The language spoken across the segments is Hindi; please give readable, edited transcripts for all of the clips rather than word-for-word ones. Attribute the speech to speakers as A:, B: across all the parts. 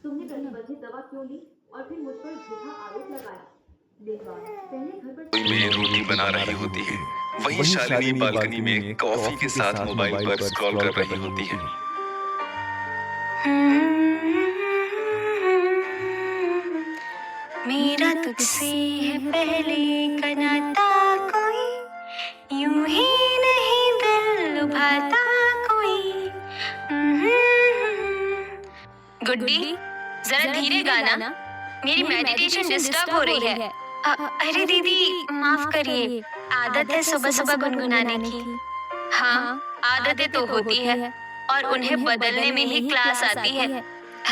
A: तुमने प्रतिबंधित दवा क्यों ली और फिर मुझ पर झूठा आरोप लगाया? देवा, पहले घर पर
B: रसोई में रोटी बना रही होती है। वहीं शालिनी बालकनी में कॉफी के साथ मोबाइल पर स्क्रॉल कर रही होती है।
C: मेरा तुझसे है पहले का नाता, कोई यूं ही नहीं दिल लुभाता कोई। गुड्डी, जरा धीरे गाना, मेरी मेडिटेशन डिस्टर्ब हो रही है। अरे दीदी, माफ करिए, आदत है सुबह सुबह गुनगुनाने की। हाँ, आदतें तो होती है और उन्हें बदलने में ही क्लास आती है।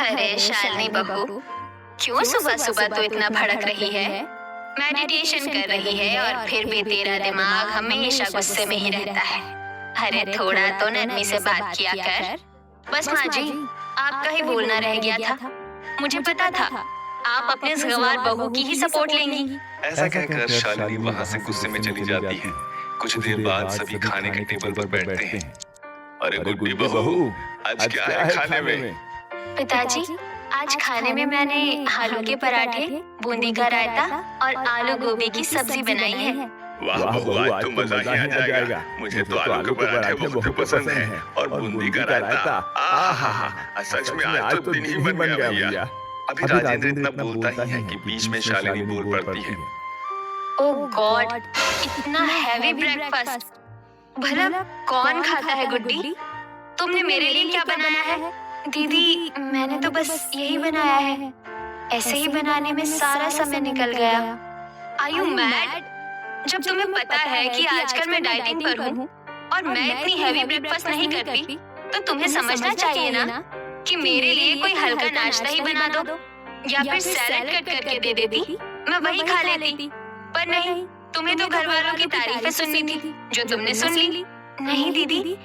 C: अरे शालिनी बहू, क्यों सुबह सुबह तो इतना भड़क रही है? मेडिटेशन कर रही है और फिर भी तेरा दिमाग हमेशा गुस्से में ही रहता है। अरे थोड़ा तो नरमी से बात किया कर। बस माँ जी, आपका ही बोलना रह गया था। मुझे पता था आप अपने इस गंवार बहू की ही सपोर्ट लेंगी।
B: ऐसा कहकर शालिनी वहाँ से गुस्से में चली जाती है। कुछ देर बाद सभी खाने के टेबल पर बैठते हैं। अरे गुड्डी बहू, आज क्या है खाने में?
C: पिताजी, आज खाने में मैंने आलू के पराठे, बूंदी का रायता और आलू गोभी की सब्जी बनाई है।
B: वाह बहू, आज तो मजा ही आ जाएगा। मुझे तो आलू के पराठे बहुत पसंद हैं और बूंदी का रायता। आहा, सच में आज तो दिन ही बन गया भैया। अभी राजेंद्र इतना बोलता ही है कि बीच में शालिनी बोल पड़ती है।
C: ओह गॉड, इतना हैवी ब्रेकफास्ट भला कौन खाता है गुड्डी? तुमने मेरे लिए क्या बनाया है? दीदी, मैंने तो बस यही बनाया है। ऐसे ही बनाने में सारा समय निकल गया। Are you mad? जब तुम्हें पता है कि आजकल मैं डाइटिंग पर हूँ और मैं इतनी हैवी ब्रेकफास्ट नहीं करती, तो तुम्हें समझना चाहिए ना कि मेरे लिए कोई हल्का नाश्ता ही बना दो या फिर सैलेड कट करके दे देती, मैं वही खा लेती। पर नहीं, तुम्हें तो घर वालों की तारीफें सुननी थी, जो तुमने सुन ली। नहीं दीदी,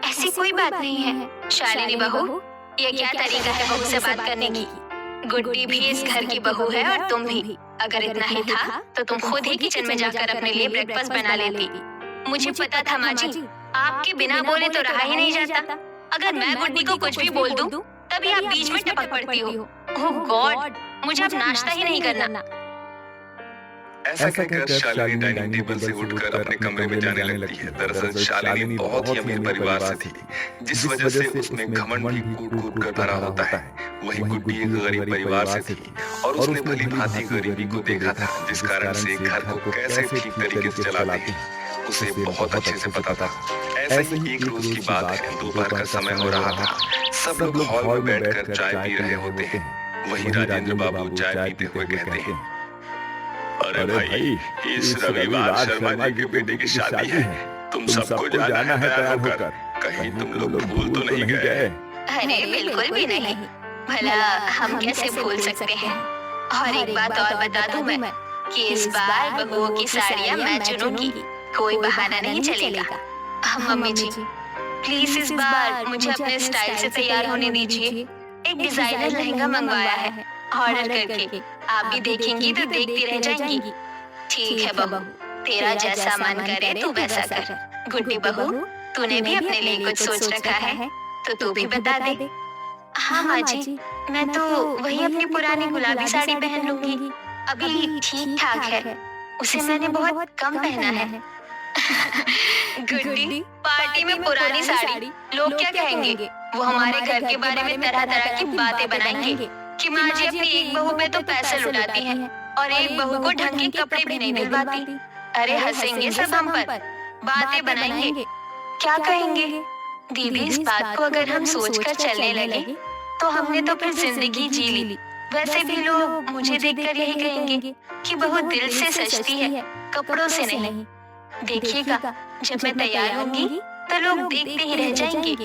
C: ऐसी कोई बात नहीं है। शालिनी बहू, ये क्या तरीका है बहू से बात करने की? गुड्डी भी इस घर की बहू है और तुम भी। अगर इतना ही था तो तुम खुद ही किचन में जाकर अपने लिए ब्रेकफास्ट बना लेती। मुझे पता था माँ जी, आपके बिना बोले तो रहा ही नहीं जाता। अगर मैं गुड्डी को कुछ भी बोल दूं, तभी आप बीच में टपक पड़ती हो। ओह गॉड, मुझे अब नाश्ता ही नहीं करना।
B: ऐसा कहकर शालिनी डाइनिंग टेबल से उठकर अपने कमरे में जाने लगती है। दरअसल शालिनी बहुत ही अमीर परिवार से थी, जिस वजह से उसमें घमंड भी कूट-कूट कर भरा होता है। वहीं गुड्डी एक गरीब परिवार से थी और उसने भली भांति गरीबी को देखा था, जिस कारण से घर को कैसे ठीक तरीके से चलाते हैं उसे बहुत अच्छे से पता था। ऐसे ही एक रोज की बात है, दोपहर का समय हो रहा था। सब लोग हॉल में बैठकर चाय पी रहे होते हैं। वहीं राजेंद्र बाबू चाय पीते हुए कहते हैं, अरे भाई, इस रविवार शर्मा जी के बेटे की शादी है। तुम सबको जाना है तैयार होकर। कहीं तुम लोग भूल तो नहीं गए?
C: अरे बिल्कुल भी नहीं, भला हम कैसे भूल सकते हैं। और एक बात और बता दूं मैं कि इस बार बहूओं की साड़ियां मैं चुनूंगी, कोई बहाना नहीं चलेगा। मम्मी जी, प्लीज इस बार मुझे अपने स्टाइल से तैयार होने दीजिए। एक डिजाइनर लहंगा मंगवाया है ऑर्डर करके, आप भी देखेंगी तो देखती रह जाएंगी। ठीक है बहू, तेरा जैसा मन करे तू वैसा कर। गुड्डी बहू, तूने भी अपने लिए कुछ सोच रखा है तो तू भी बता दे। हाँ माँ जी, मैं तो वही अपनी पुरानी गुलाबी साड़ी पहन लूंगी। अभी ठीक ठाक है, उसे मैंने बहुत कम पहना है। गुड्डी, पार्टी में पुरानी साड़ी, लोग क्या कहेंगे? वो हमारे घर के बारे में तरह तरह की बातें बनाएंगे कि माँ जी अपनी एक बहू पे तो पैसे लुटाती हैं और एक बहू को ढंग के कपड़े भी नहीं दिलवाती। अरे हंसेंगे सब हम पर, बातें बनाएंगे, क्या कहेंगे? दीदी, इस बात को अगर हम सोचकर चलने लगे तो हमने तो फिर जिंदगी जी ली। वैसे भी लोग मुझे देखकर यही कहेंगे कि बहू दिल से सजती है, कपड़ों से नहीं। देखिएगा, जब मैं तैयार होंगी तो लोग देखते ही रह जाएंगे।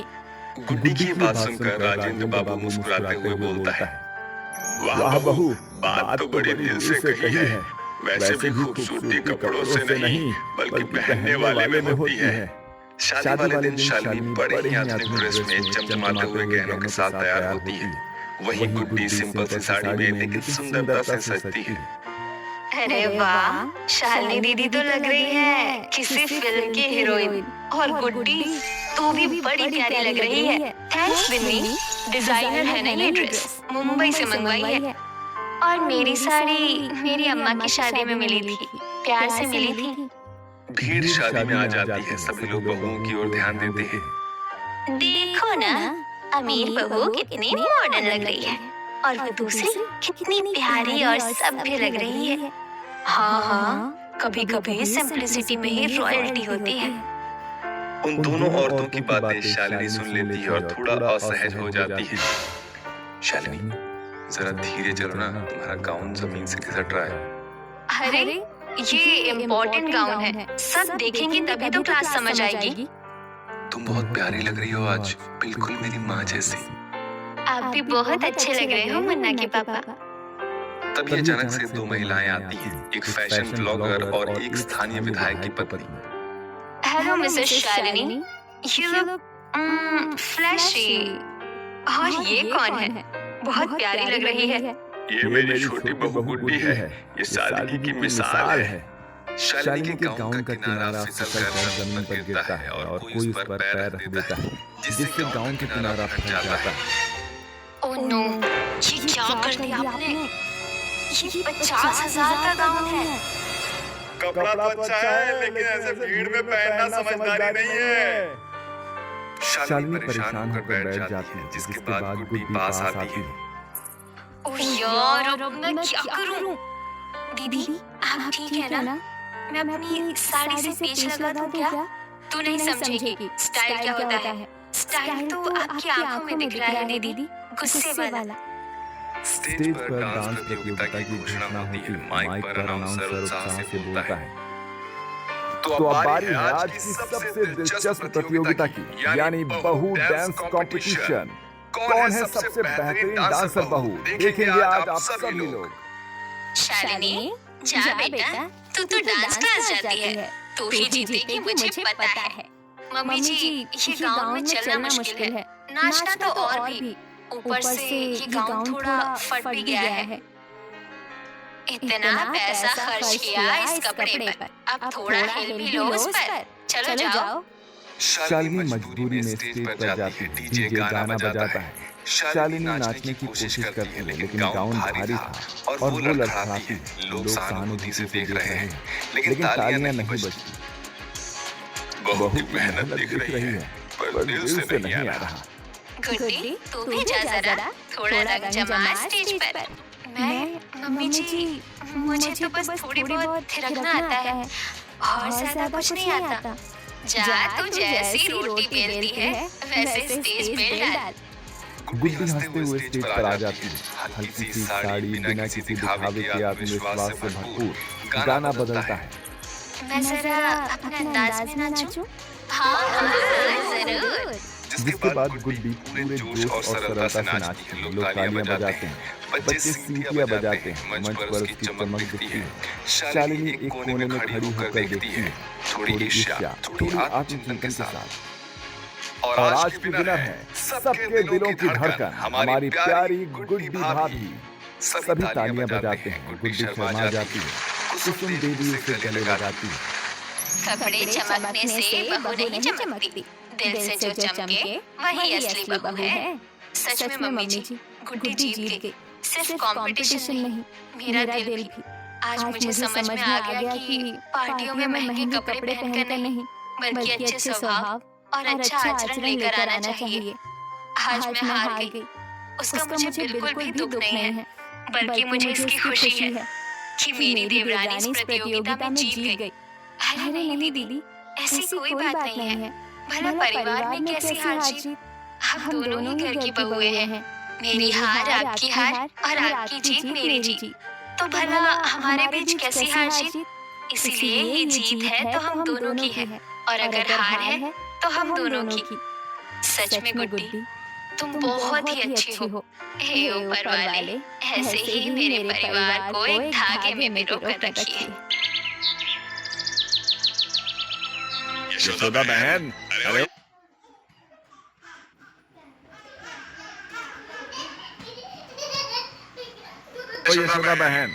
B: गुड्डी की बात सुनकर राजेंद्र बाबू मुस्कुराते हुए बोलता है, वाह बहू, बात तो बड़े दिल से कही है। वैसे भी खूबसूरती कपड़ों से नहीं बल्कि पहनने वाले में होती है। शादी वाले दिन शालिनी बड़े ही आधुनिक ड्रेस में चमचमाते हुए गहनों के साथ तैयार होती है। वहीं गुड्डी सिंपल सी साड़ी में लेकिन सुंदरता से सजती है।
C: अरे वाह, शालिनी दीदी तो लग रही है किसी फिल्म की हीरोइन और गुड्डी तू भी बड़ी प्यारी लग रही है। थैंक्स बिन्नी, डिजाइनर है ना ये ड्रेस, मुंबई से मंगवाई है। और मेरी साड़ी मेरी अम्मा की शादी में मिली थी, प्यार से मिली थी।
B: भीड़ शादी में आ जाती है, सभी लोग बहुओं की ओर ध्यान देते हैं।
C: देखो ना, अमीर बहू कितनी मॉडर्न लग रही है और वो दूसरी कितनी प्यारी और सभ्य लग रही है। हाँ हाँ, कभी कभी सिंपलिसिटी में ही रॉयल्टी होती है।
B: उन दोनों औरतों की बातें शालिनी सुन लेती है और थोड़ा असहज हो जाती है। शालिनी, जरा धीरे चलो ना, तुम्हारा गाउन जमीन से खिसक रहा है।
C: अरे ये इम्पोर्टेंट गाउन है, सब देखेंगे तभी तो क्लास समझ आएगी।
B: तुम बहुत प्यारी लग रही हो आज, बिल्कुल मेरी माँ जैसी।
C: आप भी बहुत अच्छे लग रहे हो मुन्ना के पापा।
B: तभी अचानक से दो महिलाएं आती हैं, एक फैशन ब्लॉगर और एक स्थानीय विधायक की पत्नी।
C: Hello Mrs Shalini, you look flashy. और ये कौन है? बहुत प्यारी लग रही है।
B: ये मेरी छोटी बहू गुड्डी है, ये सादगी की मिसाल है। शालिनी के गाउन का किनारा फिसल कर जमीन पर गिरता है और कोई उस पर पैर रख देता है, जिससे गाउन का किनारा फट जाता है।
C: ओह नो, ये क्या कर दिया आपने? ये 50,000 का गाउन है।
B: कपड़ा तो अच्छा है, लेकिन ऐसे भीड़ में पहनना समझदारी नहीं है। शालिनी परेशान होकर बैठ जाती है, जिसके बाद गुड्डी पास आती है।
C: ओह यार, अब मैं क्या करूं? दीदी, आप ठीक है ना? मैं अपनी साड़ी से पेच लगा दूं क्या? तू नहीं समझेगी स्टाइल क्या होता है। स्टाइल तो आपकी आंखों में दिख रहा है दीदी, गुस्से वाला।
B: स्टेज पर डांस प्रतियोगिता की घोषणा होती है। माइक पर अनाउंसर उत्साह से बोलता है, तो अब बारी है आज की सबसे दिलचस्प प्रतियोगिता की, यानी बहू डांस कंपटीशन। कौन है सबसे बेहतरीन डांसर बहू, देखेंगे आज आप सभी लोग।
C: शालिनी, जा बेटा, तू तो डांस क्लास जाती है, तू ही जीतेगी मुझे पता है। मम्मी जी, ये गाउन में चलना मुश्किल है, नाचना तो और भी। ऊपर से ये गाउन थोड़ा फट भी गया है। इतना पैसा खर्च किया इस कपड़े पर, अब थोड़ा हेल्प भी लो उस पर। चलो जाओ।
B: शालिनी मजबूरी में स्टेज पर जाती है, डीजे गाना बजाता है। शालिनी नाचने की कोशिश करती है, लेकिन गाउन भारी था और वो लड़खड़ाती है। लोग सहानुभूति से देख रहे हैं, लेकिन तालियां नहीं बजती। बहू की मेहनत दिख रही है, पर दिल से नहीं आ रहा।
C: गुड्डी, तू भी जा जरा, थोड़ा रंग जमा स्टेज पर। मम्मी जी, मुझे तो बस थोड़ी बहुत थिरकना आता है और ज्यादा कुछ नहीं आता। जा, तू जैसी रोटी बेलती है वैसे स्टेज बेल डाल।
B: गुड्डी हंसते हुए स्टेज पर आ जाती है। हल्की सी साड़ी, बिना किसी दिखावे के आत्मविश्वास से भरपूर। गाना बदलता है।
C: मैं जरा अपने अंदाज में नाचूं? हाँ, जरूर।
B: जिसके बाद गुड्डी पूरे जोश और सरलता से नाचती है। लोग तालियां बजाते हैं, बच्चे सीटियां बजाते हैं। मंच पर उसकी चमक दिखती है। शालिनी एक कोने में खड़ी होकर देखती है, थोड़ी ईर्ष्या, थोड़ी आत्मचिंतन के साथ। और आज की विनर है सबके दिलों की धड़कन, हमारी प्यारी गुड्डी भाभी। सभी तालियां बजाते हैं। गुड्डी शर्मा जाती है। कुसुम देवी उसे गले लगाती है।
C: कपड़े चमकने से बहू नहीं चमकती, दिल से जो चमके वही असली बहू है। सच में मम्मी जी, गुड्डी जीत गई। सिर्फ कंपटीशन नहीं, मेरा दिल भी। आज मुझे समझ में आ गया कि पार्टियों में महंगे कपड़े पहनकर नहीं, बल्कि अच्छे स्वभाव और अच्छा आचरण लेकर आना चाहिए। आज मैं हार गई, उसका मुझे बिल्कुल भी दुख नहीं है, बल्कि मुझे इसकी खुशी है कि मेरी देवरानी इस प्रतियोगिता में जीत गई। अरे नहीं दीदी, ऐसी कोई बात नहीं है। भला परिवार में कैसी हार जीत, हम दोनों ही घर की बहुएं हैं। मेरी हार आपकी हार और आपकी जीत मेरी जीत। तो भला हमारे बीच कैसी हार जीत? इसलिए ये जीत है तो हम दोनों की है, और अगर हार है तो हम दोनों की। सच में गुड्डी, तुम बहुत ही अच्छी हो। हे ऊपर वाले, ऐसे ही मेरे परिवार को एक धागे में पिरो कर रखिए।
B: यशोदा बहन, अरे यशोदा बहन,